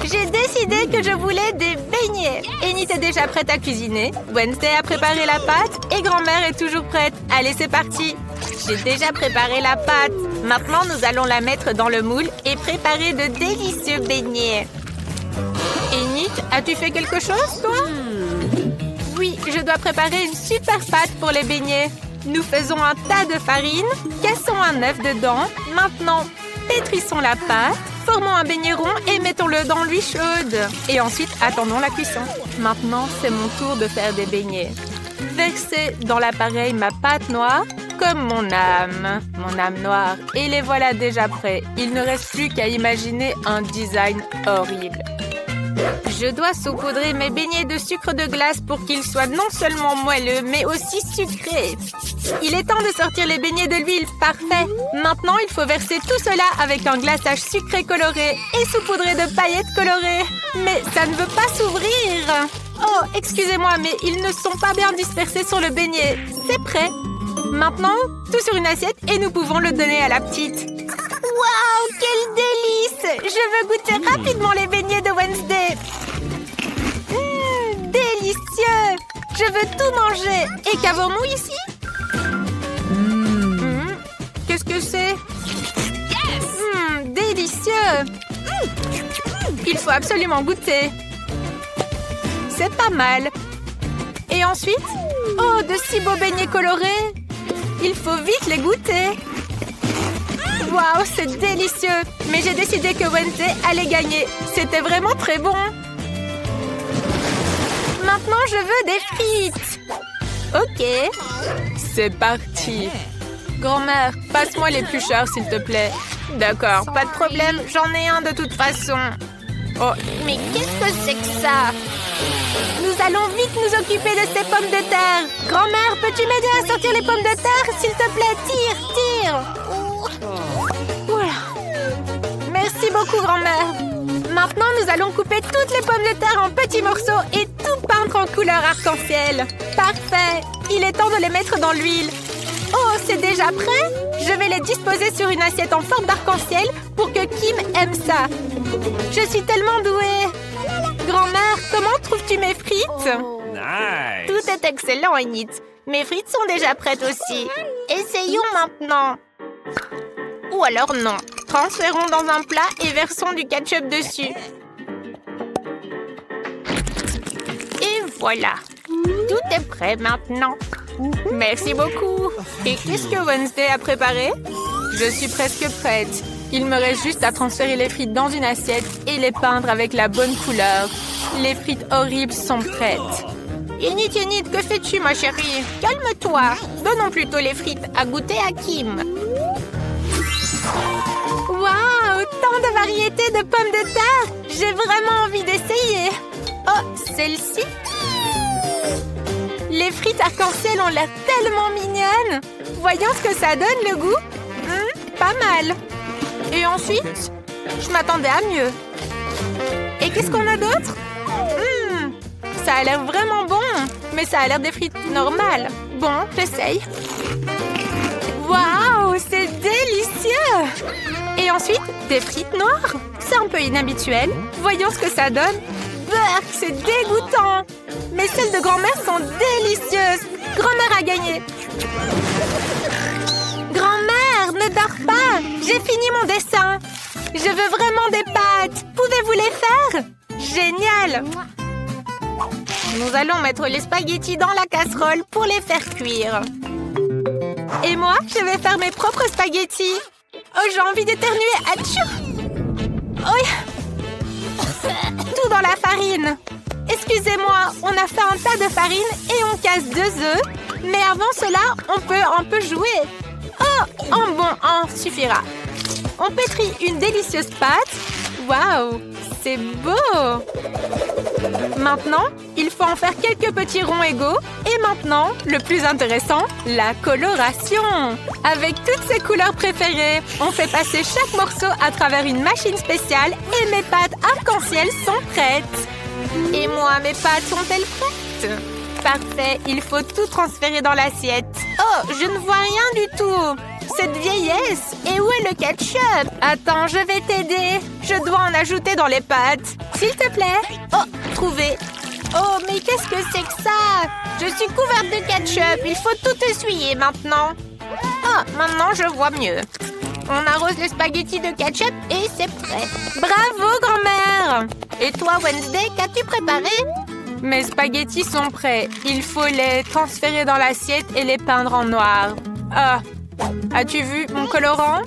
J'ai décidé que je voulais des beignets. Enid est déjà prête à cuisiner. Wednesday a préparé la pâte et grand-mère est toujours prête. Allez, c'est parti. J'ai déjà préparé la pâte. Maintenant, nous allons la mettre dans le moule et préparer de délicieux beignets. Enid, as-tu fait quelque chose, toi? Oui, je dois préparer une super pâte pour les beignets. Nous faisons un tas de farine, cassons un œuf dedans. Maintenant, pétrissons la pâte, formons un beignet rond et mettons-le dans l'huile chaude. Et ensuite, attendons la cuisson. Maintenant, c'est mon tour de faire des beignets. Versez dans l'appareil ma pâte noire, comme mon âme noire. Et les voilà déjà prêts. Il ne reste plus qu'à imaginer un design horrible. Je dois saupoudrer mes beignets de sucre de glace pour qu'ils soient non seulement moelleux, mais aussi sucrés. Il est temps de sortir les beignets de l'huile. Parfait. Maintenant, il faut verser tout cela avec un glaçage sucré coloré et saupoudré de paillettes colorées. Mais ça ne veut pas s'ouvrir. Oh, excusez-moi, mais ils ne sont pas bien dispersés sur le beignet. C'est prêt. Maintenant, tout sur une assiette et nous pouvons le donner à la petite. Waouh, quel délice! Je veux goûter rapidement les beignets de Wednesday. Délicieux! Je veux tout manger. Et qu'avons-nous ici? Qu'est-ce que c'est? Délicieux! Il faut absolument goûter. C'est pas mal. Et ensuite? Oh, de si beaux beignets colorés! Il faut vite les goûter. Waouh, c'est délicieux! Mais j'ai décidé que Wednesday allait gagner. C'était vraiment très bon. Maintenant, je veux des frites. Ok. C'est parti. Grand-mère, passe-moi l'éplucheur, s'il te plaît. D'accord, pas de problème. J'en ai un de toute façon. Oh, mais qu'est-ce que c'est que ça? Nous allons vite nous occuper de ces pommes de terre. Grand-mère, peux-tu m'aider à sortir les pommes de terre? S'il te plaît, tire. Voilà. Merci beaucoup, grand-mère. Maintenant, nous allons couper toutes les pommes de terre en petits morceaux et tout peindre en couleur arc-en-ciel. Parfait. Il est temps de les mettre dans l'huile. Oh, c'est déjà prêt? Je vais les disposer sur une assiette en forme d'arc-en-ciel pour que Kim aime ça. Je suis tellement douée. Grand-mère, comment trouves-tu mes frites? Nice. Tout est excellent, Enid. Mes frites sont déjà prêtes aussi. Essayons maintenant. Ou alors non. Transférons dans un plat et versons du ketchup dessus. Et voilà. Tout est prêt maintenant. Merci beaucoup. Et qu'est-ce que Wednesday a préparé? Je suis presque prête. Il me reste juste à transférer les frites dans une assiette et les peindre avec la bonne couleur. Les frites horribles sont prêtes. Enid, que fais-tu, ma chérie? Calme-toi. Donnons plutôt les frites à goûter à Kim. Waouh, tant de variétés de pommes de terre. J'ai vraiment envie d'essayer. Oh, celle-ci. Les frites arc-en-ciel ont l'air tellement mignonnes. Voyons ce que ça donne, le goût. Pas mal. Et ensuite, je m'attendais à mieux. Et qu'est-ce qu'on a d'autre? Ça a l'air vraiment bon. Mais ça a l'air des frites normales. Bon, j'essaye. Waouh, c'est délicieux! Et ensuite, des frites noires. C'est un peu inhabituel. Voyons ce que ça donne. Burk, c'est dégoûtant. Mais celles de grand-mère sont délicieuses. Grand-mère a gagné. Grand-mère, ne dors pas. J'ai fini mon dessin. Je veux vraiment des pâtes. Pouvez-vous les faire? Génial. Nous allons mettre les spaghettis dans la casserole pour les faire cuire. Et moi, je vais faire mes propres spaghettis. Oh, j'ai envie d'éternuer. Atchou! Oh. Tout dans la farine. Excusez-moi, on a fait un tas de farine et on casse 2 œufs. Mais avant cela, on peut un peu jouer. Oh, un suffira. On pétrit une délicieuse pâte. Waouh, c'est beau! Maintenant, il faut en faire quelques petits ronds égaux. Et maintenant, le plus intéressant, la coloration. Avec toutes ses couleurs préférées, on fait passer chaque morceau à travers une machine spéciale et mes pâtes arc-en-ciel sont prêtes. Et moi, mes pâtes sont-elles prêtes? Parfait, il faut tout transférer dans l'assiette. Oh, je ne vois rien du tout. cette vieillesse! Et où est le ketchup? Attends, je vais t'aider. Je dois en ajouter dans les pâtes. S'il te plaît. Oh, trouvé. Oh, mais qu'est-ce que c'est que ça? Je suis couverte de ketchup. Il faut tout essuyer maintenant. Ah, maintenant je vois mieux. On arrose les spaghettis de ketchup et c'est prêt. Bravo, grand-mère! Et toi, Wednesday, qu'as-tu préparé? Mes spaghettis sont prêts. Il faut les transférer dans l'assiette et les peindre en noir. Ah, as-tu vu mon colorant?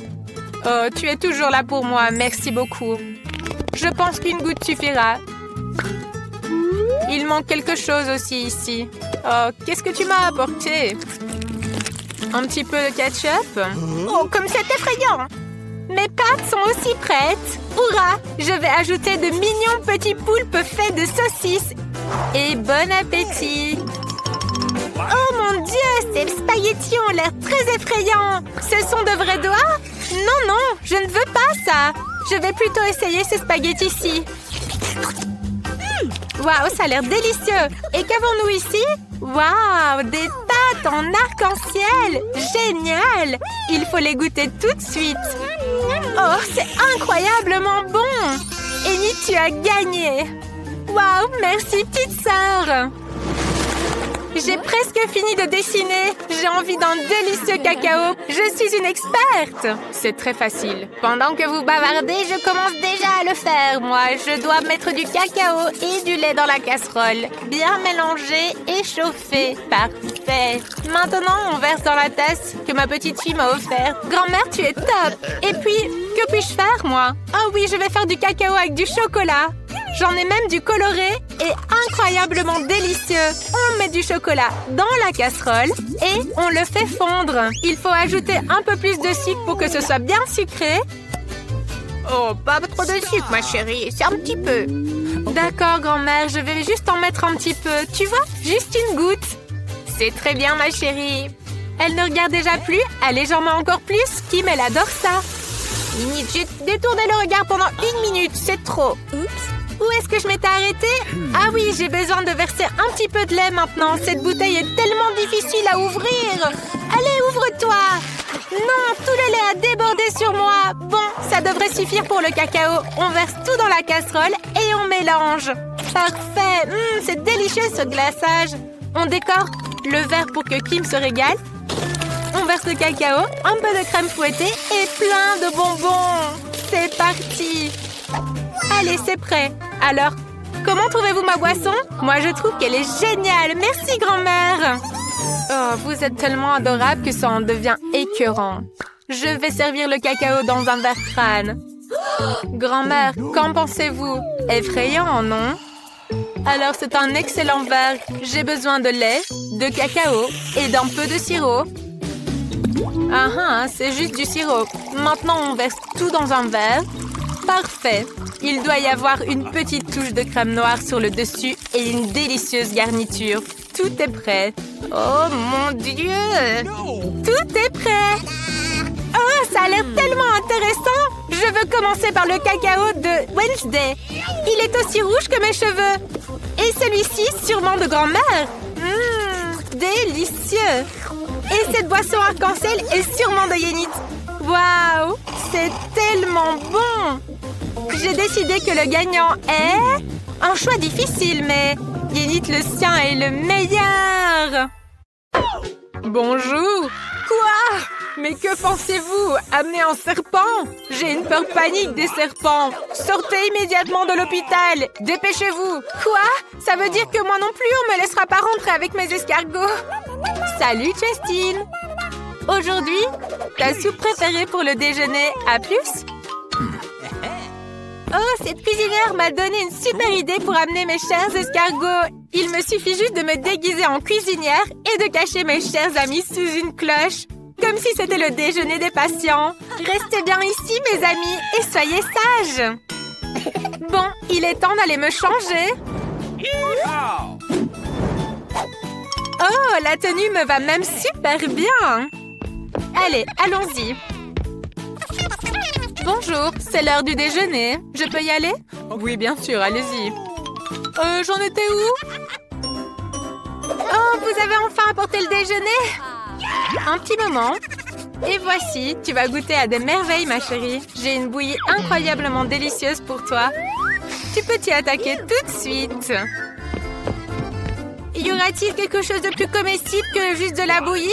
Oh, tu es toujours là pour moi. Merci beaucoup. Je pense qu'une goutte suffira. Il manque quelque chose aussi ici. Oh, qu'est-ce que tu m'as apporté? Un petit peu de ketchup? Oh, comme c'est effrayant! Mes pâtes sont aussi prêtes. Hurrah! Je vais ajouter de mignons petits poulpes faits de saucisses. Et bon appétit! Oh mon Dieu! Ces spaghettis ont l'air très effrayants. Ce sont de vrais doigts? Non, non, je ne veux pas ça. Je vais plutôt essayer ces spaghettis-ci. Waouh, ça a l'air délicieux! Et qu'avons-nous ici? Waouh, des pâtes en arc-en-ciel! Génial! Il faut les goûter tout de suite. Oh, c'est incroyablement bon! Amy, tu as gagné! Waouh, merci petite sœur! J'ai presque fini de dessiner. J'ai envie d'un délicieux cacao. Je suis une experte. C'est très facile. Pendant que vous bavardez, je commence déjà à le faire. Moi, je dois mettre du cacao et du lait dans la casserole. Bien mélanger et chauffer. Parfait. Maintenant, on verse dans la tasse que ma petite fille m'a offerte. Grand-mère, tu es top. Et puis, que puis-je faire, moi? Ah oui, je vais faire du cacao avec du chocolat. J'en ai même du coloré et incroyablement délicieux. On met du chocolat dans la casserole et on le fait fondre. Il faut ajouter un peu plus de sucre pour que ce soit bien sucré. Oh, pas trop de sucre, ma chérie. C'est un petit peu. D'accord, grand-mère, je vais juste en mettre un petit peu. Tu vois, juste une goutte. C'est très bien, ma chérie. Elle ne regarde déjà plus. Allez, j'en mets encore plus. Kim, elle adore ça. Minute, j'ai détourné le regard pendant 1 minute. C'est trop. Oups. Où est-ce que je m'étais arrêtée? Ah oui, j'ai besoin de verser un petit peu de lait maintenant. Cette bouteille est tellement difficile à ouvrir. Allez, ouvre-toi. Non, tout le lait a débordé sur moi. Bon, ça devrait suffire pour le cacao. On verse tout dans la casserole et on mélange. Parfait. C'est délicieux ce glaçage. On décore le verre pour que Kim se régale. On verse le cacao, un peu de crème fouettée et plein de bonbons. C'est parti. Allez, c'est prêt. Alors, comment trouvez-vous ma boisson? Moi, je trouve qu'elle est géniale. Merci, grand-mère. Oh, vous êtes tellement adorable que ça en devient écœurant. Je vais servir le cacao dans un verre crâne. Grand-mère, qu'en pensez-vous? Effrayant, non? Alors, c'est un excellent verre. J'ai besoin de lait, de cacao et d'un peu de sirop. Ah, c'est juste du sirop. Maintenant, on verse tout dans un verre. Parfait. Il doit y avoir une petite touche de crème noire sur le dessus et une délicieuse garniture. Tout est prêt. Oh mon Dieu! Tout est prêt! Oh, ça a l'air tellement intéressant! Je veux commencer par le cacao de Wednesday. Il est aussi rouge que mes cheveux. Et celui-ci, sûrement de grand-mère. Délicieux! Et cette boisson arc-en-ciel est sûrement de Yenit. Waouh! C'est tellement bon! J'ai décidé que le gagnant est... un choix difficile, mais... Yenit, le sien est le meilleur! Bonjour! Quoi? Mais que pensez-vous? Amener un serpent? J'ai une peur panique des serpents! Sortez immédiatement de l'hôpital! Dépêchez-vous! Quoi? Ça veut dire que moi non plus, on me laissera pas rentrer avec mes escargots! Salut, Justine! Aujourd'hui, ta soupe préférée pour le déjeuner, à plus? Oh, cette cuisinière m'a donné une super idée pour amener mes chers escargots. Il me suffit juste de me déguiser en cuisinière et de cacher mes chers amis sous une cloche. Comme si c'était le déjeuner des patients. Restez bien ici, mes amis, et soyez sages. Bon, il est temps d'aller me changer. Oh, la tenue me va même super bien. Allez, allons-y. Bonjour, c'est l'heure du déjeuner. Je peux y aller? Oui, bien sûr, allez-y. J'en étais où? Oh, vous avez enfin apporté le déjeuner? Un petit moment. Et voici, tu vas goûter à des merveilles, ma chérie. J'ai une bouillie incroyablement délicieuse pour toi. Tu peux t'y attaquer tout de suite. Y aura-t-il quelque chose de plus comestible que juste de la bouillie?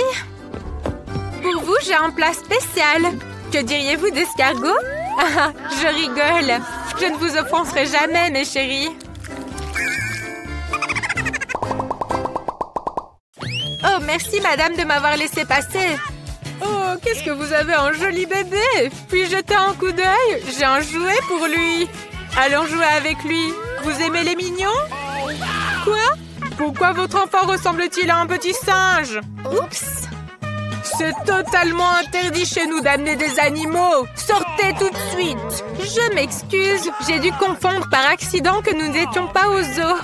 Pour vous, j'ai un plat spécial. Que diriez-vous d'escargot? Ah, je rigole. Je ne vous offenserai jamais, mes chéris. Oh, merci, madame, de m'avoir laissé passer. Oh, qu'est-ce que vous avez un joli bébé! Puis jeter un coup d'œil? J'ai un jouet pour lui. Allons jouer avec lui. Vous aimez les mignons? Quoi? Pourquoi votre enfant ressemble-t-il à un petit singe? Oups! C'est totalement interdit chez nous d'amener des animaux. Sortez tout de suite. Je m'excuse. J'ai dû confondre par accident que nous n'étions pas au zoo.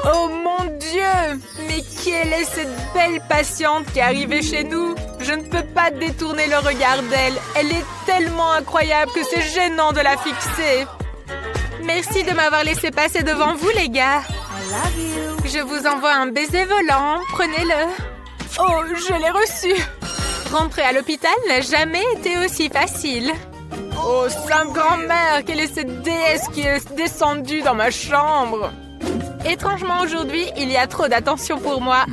Oh mon Dieu! Mais quelle est cette belle patiente qui est arrivée chez nous? Je ne peux pas détourner le regard d'elle. Elle est tellement incroyable que c'est gênant de la fixer. Merci de m'avoir laissé passer devant vous, les gars. Je vous envoie un baiser volant. Prenez-le. Oh, je l'ai reçu. Rentrer à l'hôpital n'a jamais été aussi facile. Oh, sainte grand-mère, quelle est cette déesse qui est descendue dans ma chambre? Étrangement, aujourd'hui, il y a trop d'attention pour moi.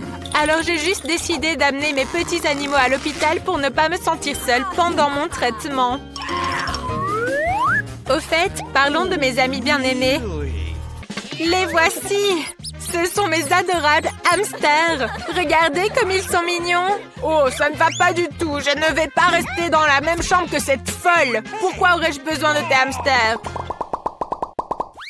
Alors, j'ai juste décidé d'amener mes petits animaux à l'hôpital pour ne pas me sentir seule pendant mon traitement. Au fait, parlons de mes amis bien-aimés. Les voici! Ce sont mes adorables hamsters. Regardez comme ils sont mignons. Oh, ça ne va pas du tout. Je ne vais pas rester dans la même chambre que cette folle. Pourquoi aurais-je besoin de tes hamsters?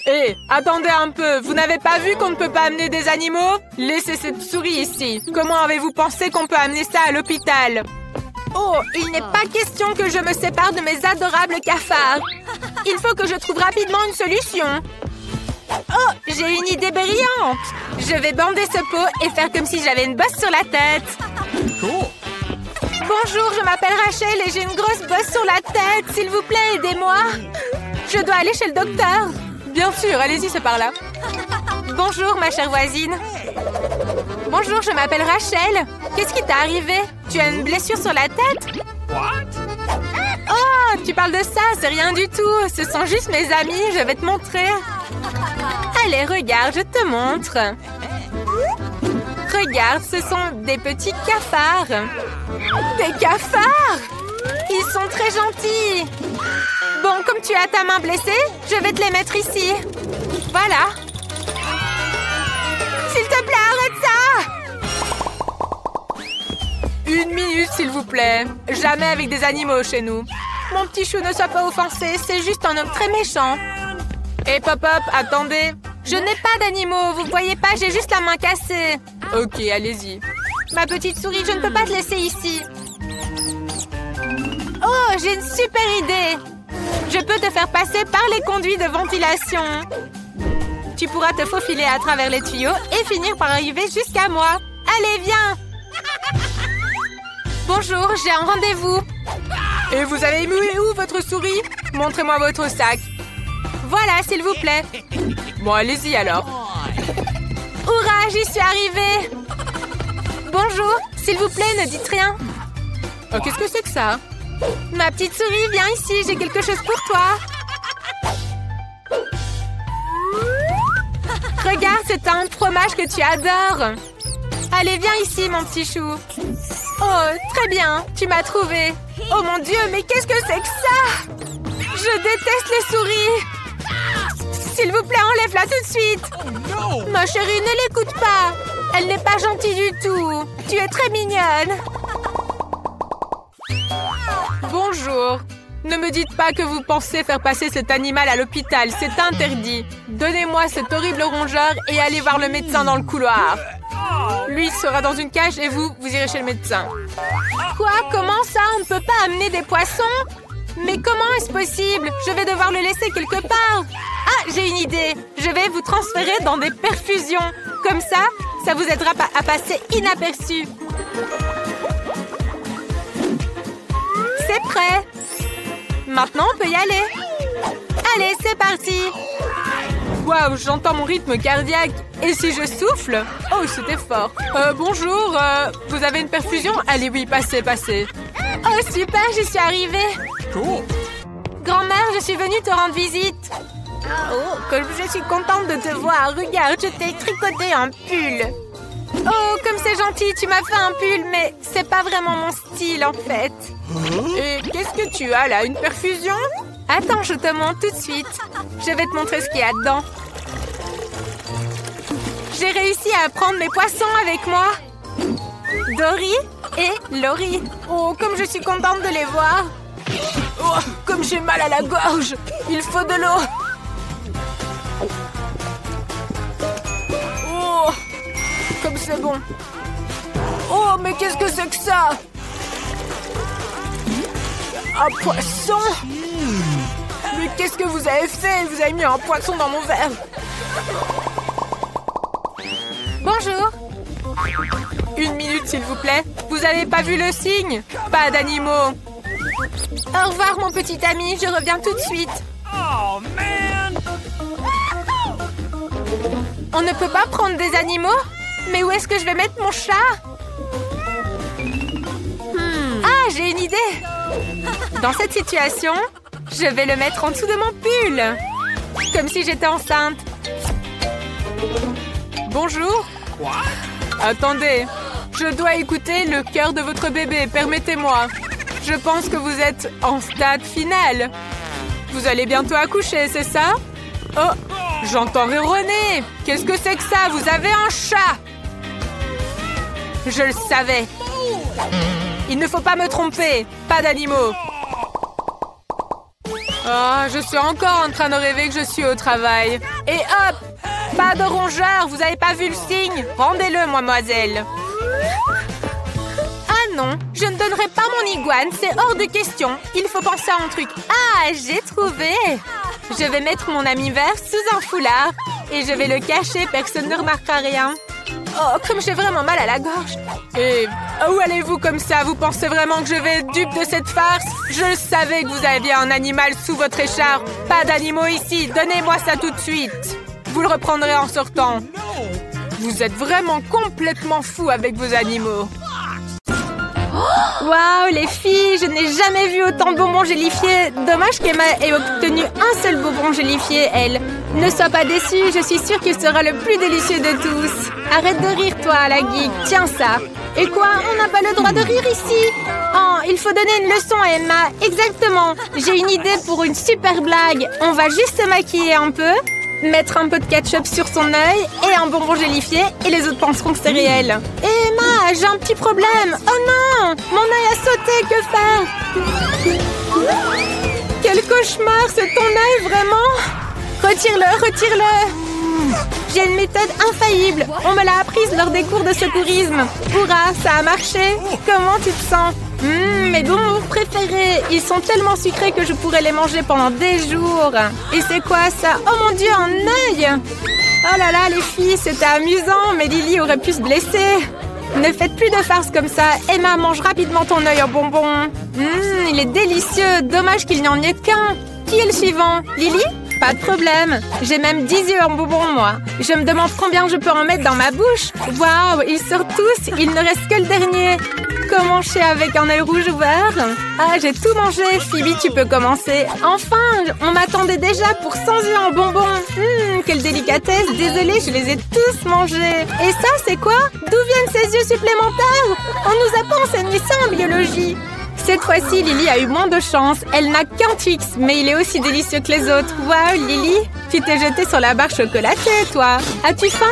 Hé, attendez un peu. Vous n'avez pas vu qu'on ne peut pas amener des animaux? Laissez cette souris ici. Comment avez-vous pensé qu'on peut amener ça à l'hôpital? Oh, il n'est pas question que je me sépare de mes adorables cafards. Il faut que je trouve rapidement une solution. Oh, j'ai une idée brillante. Je vais bander ce pot et faire comme si j'avais une bosse sur la tête. Bonjour, je m'appelle Rachel et j'ai une grosse bosse sur la tête. S'il vous plaît, aidez-moi. Je dois aller chez le docteur. Bien sûr, allez-y, c'est par là. Bonjour, ma chère voisine. Bonjour, je m'appelle Rachel. Qu'est-ce qui t'est arrivé? Tu as une blessure sur la tête? Oh, tu parles de ça, c'est rien du tout. Ce sont juste mes amis, je vais te montrer. Allez, regarde, je te montre. Regarde, ce sont des petits cafards. Des cafards? Ils sont très gentils. Bon, comme tu as ta main blessée, je vais te les mettre ici. Voilà. S'il te plaît, arrête ça! Une minute, s'il vous plaît. Jamais avec des animaux chez nous. Mon petit chou, ne sois pas offensé. C'est juste un homme très méchant. Hé, Pop-Up, attendez. Je n'ai pas d'animaux. Vous voyez pas, j'ai juste la main cassée. Ok, allez-y. Ma petite souris, je ne peux pas te laisser ici. Oh, j'ai une super idée. Je peux te faire passer par les conduits de ventilation. Tu pourras te faufiler à travers les tuyaux et finir par arriver jusqu'à moi. Allez, viens. Bonjour, j'ai un rendez-vous. Et vous avez mis où votre souris? Montrez-moi votre sac. Voilà, s'il vous plaît. Bon, allez-y alors. Hurrah, j'y suis arrivée. Bonjour, s'il vous plaît, ne dites rien. Oh, qu'est-ce que c'est que ça? Ma petite souris, viens ici, j'ai quelque chose pour toi. Regarde, c'est un fromage que tu adores. Allez, viens ici, mon petit chou. Oh, très bien, tu m'as trouvé. Oh mon Dieu, mais qu'est-ce que c'est que ça? Je déteste les souris. S'il vous plaît, enlève-la tout de suite. Ma chérie, ne l'écoute pas. Elle n'est pas gentille du tout. Tu es très mignonne. Bonjour. Ne me dites pas que vous pensez faire passer cet animal à l'hôpital. C'est interdit. Donnez-moi cet horrible rongeur et allez voir le médecin dans le couloir. Lui sera dans une cage et vous irez chez le médecin. Quoi? Comment ça? On ne peut pas amener des poissons? Mais comment est-ce possible? Je vais devoir le laisser quelque part. Ah, j'ai une idée. Je vais vous transférer dans des perfusions. Comme ça vous aidera à passer inaperçu. C'est prêt. Maintenant, on peut y aller. Allez, c'est parti. Waouh, j'entends mon rythme cardiaque. Et si je souffle? Oh, c'était fort. Bonjour, vous avez une perfusion? Allez, oui, passez. Oh, super, j'y suis arrivée. Cool. Grand-mère, je suis venue te rendre visite. Oh, comme je suis contente de te voir. Regarde, je t'ai tricoté un pull. Oh, comme c'est gentil, tu m'as fait un pull, mais c'est pas vraiment mon style, en fait. Et qu'est-ce que tu as, là? Une perfusion? Attends, je te montre tout de suite. Je vais te montrer ce qu'il y a dedans. J'ai réussi à prendre mes poissons avec moi. Dory et Laurie. Oh, comme je suis contente de les voir. Oh, comme j'ai mal à la gorge. Il faut de l'eau. Oh, comme c'est bon. Oh, mais qu'est-ce que c'est que ça? Un poisson? Mais qu'est-ce que vous avez fait? Vous avez mis un poisson dans mon verre. Bonjour. 1 minute, s'il vous plaît. Vous avez pas vu le signe? Pas d'animaux. Au revoir, mon petit ami. Je reviens tout de suite. Oh, man! On ne peut pas prendre des animaux? Mais où est-ce que je vais mettre mon chat? Ah, j'ai une idée. Dans cette situation, je vais le mettre en dessous de mon pull. Comme si j'étais enceinte. Bonjour. Attendez, je dois écouter le cœur de votre bébé. Permettez-moi. Je pense que vous êtes en stade final. Vous allez bientôt accoucher, c'est ça? Oh, j'entends ronronner. Qu'est-ce que c'est que ça? Vous avez un chat. Je le savais. Il ne faut pas me tromper. Pas d'animaux. Oh, je suis encore en train de rêver que je suis au travail. Et hop! Pas de rongeur, vous avez pas vu le signe? Rendez-le, mademoiselle. Ah non, je ne donnerai pas mon iguane, c'est hors de question. Il faut penser à un truc. Ah, j'ai trouvé. Je vais mettre mon ami vert sous un foulard. Et je vais le cacher, personne ne remarquera rien. Oh, comme j'ai vraiment mal à la gorge. Et où allez-vous comme ça? Vous pensez vraiment que je vais être dupe de cette farce? Je savais que vous aviez un animal sous votre écharpe. Pas d'animaux ici, donnez-moi ça tout de suite. Vous le reprendrez en sortant. Vous êtes vraiment complètement fous avec vos animaux. Waouh, les filles, je n'ai jamais vu autant de bonbons gélifiés. Dommage qu'Emma ait obtenu un seul bonbon gélifié, elle. Ne sois pas déçue, je suis sûre qu'il sera le plus délicieux de tous. Arrête de rire, toi, la geek. Tiens ça. Et quoi, on n'a pas le droit de rire ici? Oh, il faut donner une leçon à Emma. Exactement. J'ai une idée pour une super blague. On va juste se maquiller un peu, mettre un peu de ketchup sur son œil et un bonbon gélifié et les autres penseront que c'est réel. Et Emma, j'ai un petit problème. Oh non, mon œil a sauté, que faire? Quel cauchemar, c'est ton œil vraiment? Retire-le, retire-le. J'ai une méthode infaillible. On me l'a apprise lors des cours de secourisme. Hurrah, ça a marché. Comment tu te sens? Mes bonbons préférés. Ils sont tellement sucrés que je pourrais les manger pendant des jours. Et c'est quoi ça? Oh mon Dieu, un œil! Oh là là, les filles, c'était amusant, mais Lily aurait pu se blesser. Ne faites plus de farce comme ça. Emma, mange rapidement ton œil en bonbon. Il est délicieux. Dommage qu'il n'y en ait qu'un. Qui est le suivant? Lily? Pas de problème. J'ai même 10 yeux en bonbon, moi. Je me demande combien je peux en mettre dans ma bouche. Waouh, ils sortent tous. Il ne reste que le dernier. Comment je sais avec un œil rouge ouvert? Ah, j'ai tout mangé. Phoebe, tu peux commencer. Enfin, on m'attendait déjà pour 100 yeux en bonbon. Quelle délicatesse. Désolée, je les ai tous mangés. Et ça, c'est quoi? D'où viennent ces yeux supplémentaires? On nous a pas enseigné ça en biologie. Cette fois-ci, Lily a eu moins de chance. Elle n'a qu'un Twix, mais il est aussi délicieux que les autres. Waouh, Lily, tu t'es jetée sur la barre chocolatée, toi. As-tu faim?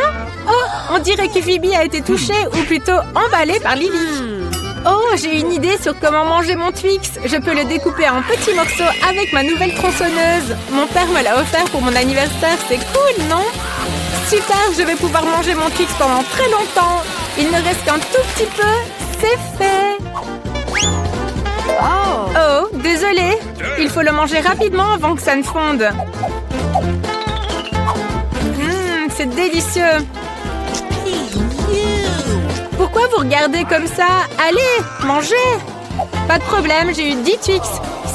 Oh, on dirait que Phoebe a été touchée, ou plutôt emballée par Lily. Oh, j'ai une idée sur comment manger mon Twix. Je peux le découper en petits morceaux avec ma nouvelle tronçonneuse. Mon père me l'a offert pour mon anniversaire. C'est cool, non? Super, je vais pouvoir manger mon Twix pendant très longtemps. Il ne reste qu'un tout petit peu. C'est fait. Oh, désolé. Il faut le manger rapidement avant que ça ne fonde. C'est délicieux. Pourquoi vous regardez comme ça? Allez, mangez. Pas de problème, j'ai eu 10 Twix.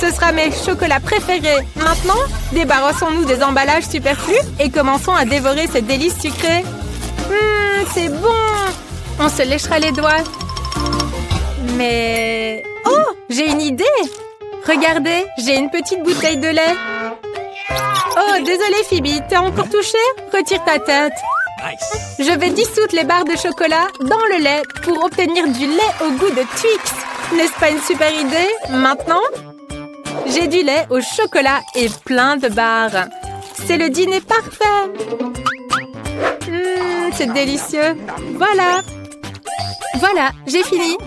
Ce sera mes chocolats préférés. Maintenant, débarrassons-nous des emballages superflus et commençons à dévorer ces délices sucrées. C'est bon! On se léchera les doigts. Mais... Oh! J'ai une idée! Regardez, j'ai une petite bouteille de lait. Oh, désolée Phoebe, t'es encore touchée? Retire ta tête. Nice. Je vais dissoudre les barres de chocolat dans le lait pour obtenir du lait au goût de Twix. N'est-ce pas une super idée? Maintenant, j'ai du lait au chocolat et plein de barres. C'est le dîner parfait. C'est délicieux. Voilà. Voilà, j'ai fini.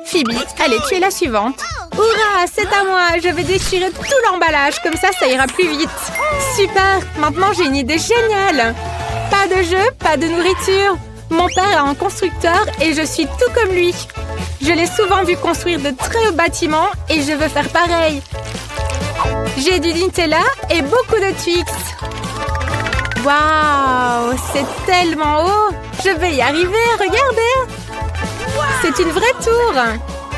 Phoebe, allez, tu es la suivante. Hurrah, c'est à moi. Je vais déchirer tout l'emballage. Comme ça ira plus vite. Super. Maintenant, j'ai une idée géniale. Pas de jeu, pas de nourriture. Mon père a un constructeur et je suis tout comme lui. Je l'ai souvent vu construire de très hauts bâtiments et je veux faire pareil. J'ai du Nutella et beaucoup de Twix. Waouh, c'est tellement haut. Je vais y arriver, regardez. C'est une vraie tour.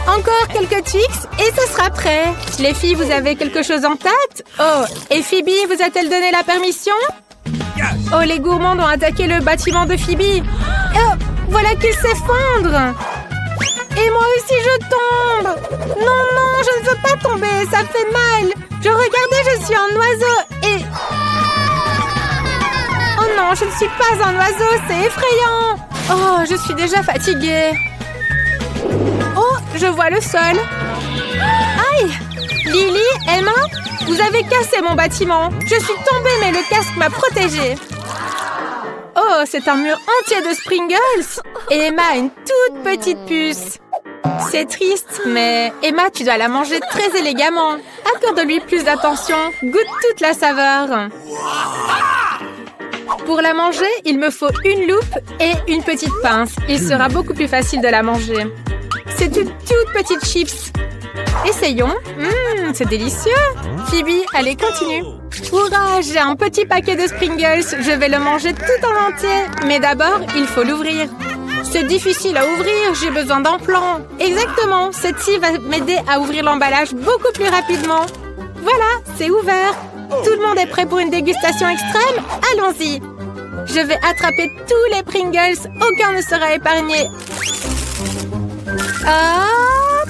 Encore quelques Twix et ce sera prêt. Les filles, vous avez quelque chose en tête? Oh, et Phoebe vous a-t-elle donné la permission? Oh, les gourmands ont attaqué le bâtiment de Phoebe. Oh, voilà qu'il s'effondre. Et moi aussi, je tombe. Non, non, je ne veux pas tomber. Ça fait mal. Regardez, je suis un oiseau et... Oh non, je ne suis pas un oiseau. C'est effrayant. Oh, je suis déjà fatiguée. Oh, je vois le sol. Aïe! Lily, Emma, vous avez cassé mon bâtiment. Je suis tombée, mais le casque m'a protégée. Oh, c'est un mur entier de Sprinkles. Et Emma a une toute petite puce. C'est triste, mais Emma, tu dois la manger très élégamment. Accorde-lui plus d'attention. Goûte toute la saveur. Pour la manger, il me faut une loupe et une petite pince. Il sera beaucoup plus facile de la manger. C'est une toute petite chips. Essayons. C'est délicieux. Phoebe, allez, continue. Hurrah, j'ai un petit paquet de Sprinkles. Je vais le manger tout en entier. Mais d'abord, il faut l'ouvrir. C'est difficile à ouvrir, j'ai besoin d'un plan. Exactement, cette scie va m'aider à ouvrir l'emballage beaucoup plus rapidement. Voilà, c'est ouvert. Tout le monde est prêt pour une dégustation extrême? Allons-y. Je vais attraper tous les Pringles. Aucun ne sera épargné. Hop!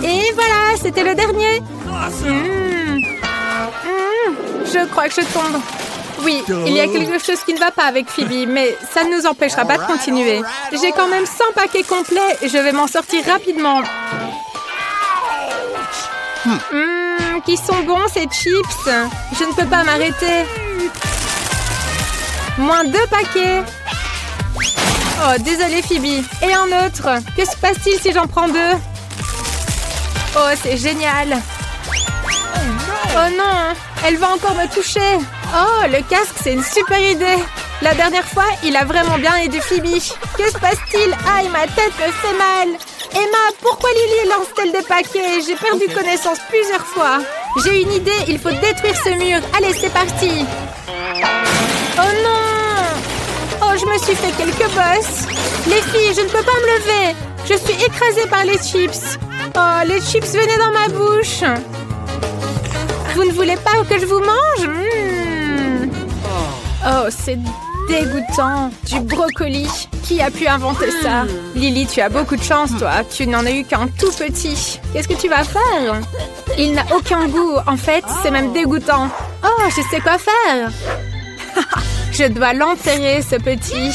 Et voilà, c'était le dernier. Je crois que je tombe. Oui, il y a quelque chose qui ne va pas avec Phoebe, mais ça ne nous empêchera pas de continuer. J'ai quand même 100 paquets complets et je vais m'en sortir rapidement. Qui sont bons ces chips. Je ne peux pas m'arrêter. Moins 2 paquets. Oh, désolée Phoebe. Et un autre. Que se passe-t-il si j'en prends 2? Oh, c'est génial. Oh non, elle va encore me toucher. Oh, le casque, c'est une super idée. La dernière fois, il a vraiment bien aidé Phoebe. Que se passe-t-il? Aïe, ma tête me fait mal. Emma, pourquoi Lily lance-t-elle des paquets? J'ai perdu connaissance plusieurs fois. J'ai une idée, il faut détruire ce mur. Allez, c'est parti. Oh non! Oh, je me suis fait quelques bosses. Les filles, je ne peux pas me lever. Je suis écrasée par les chips. Oh, les chips venaient dans ma bouche. Vous ne voulez pas que je vous mange? Oh, c'est dégoûtant. Du brocoli. Qui a pu inventer ça? Lily, tu as beaucoup de chance, toi. Tu n'en as eu qu'un tout petit. Qu'est-ce que tu vas faire? Il n'a aucun goût. En fait, c'est même dégoûtant. Oh, je sais quoi faire. Je dois l'enterrer, ce petit.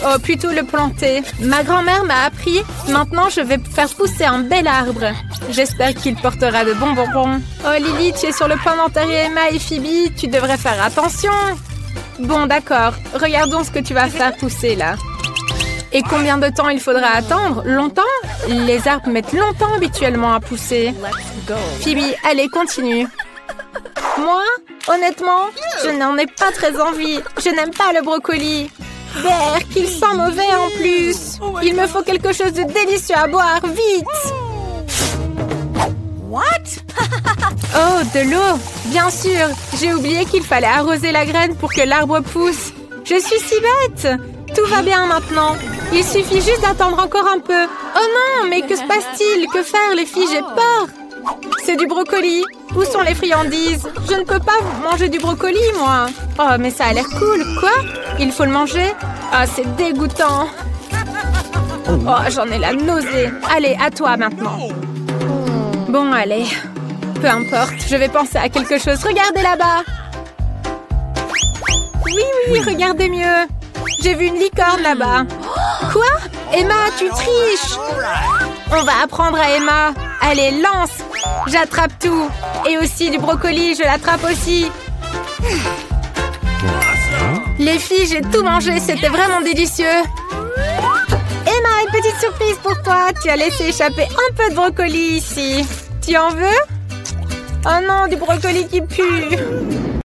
Oh, plutôt le planter. Ma grand-mère m'a appris. Maintenant, je vais faire pousser un bel arbre. J'espère qu'il portera de bons bonbons. Oh, Lily, tu es sur le point d'enterrer Emma et Phoebe. Tu devrais faire attention. Bon, d'accord. Regardons ce que tu vas faire pousser, là. Et combien de temps il faudra attendre? Longtemps? Les arbres mettent longtemps habituellement à pousser. Phoebe, allez, continue. Moi, honnêtement, je n'en ai pas très envie. Je n'aime pas le brocoli. Berk, qu'il sent mauvais en plus. Il me faut quelque chose de délicieux à boire, vite. What? Oh, de l'eau. Bien sûr, j'ai oublié qu'il fallait arroser la graine pour que l'arbre pousse. Je suis si bête. Tout va bien maintenant. Il suffit juste d'attendre encore un peu. Oh non, mais que se passe-t-il? Que faire, les filles? J'ai peur. C'est du brocoli. Où sont les friandises? Je ne peux pas manger du brocoli, moi. Oh, mais ça a l'air cool. Quoi? Il faut le manger? Ah, c'est dégoûtant. Oh, j'en ai la nausée. Allez, à toi maintenant. Bon, allez. Peu importe, je vais penser à quelque chose. Regardez là-bas. Oui, regardez mieux. J'ai vu une licorne là-bas. Quoi? Emma, tu triches. On va apprendre à Emma. Allez, lance. J'attrape tout. Et aussi du brocoli, je l'attrape aussi. Les filles, j'ai tout mangé. C'était vraiment délicieux. Emma, une petite surprise pour toi. Tu as laissé échapper un peu de brocoli ici. Tu en veux? Oh non, du brocoli qui pue.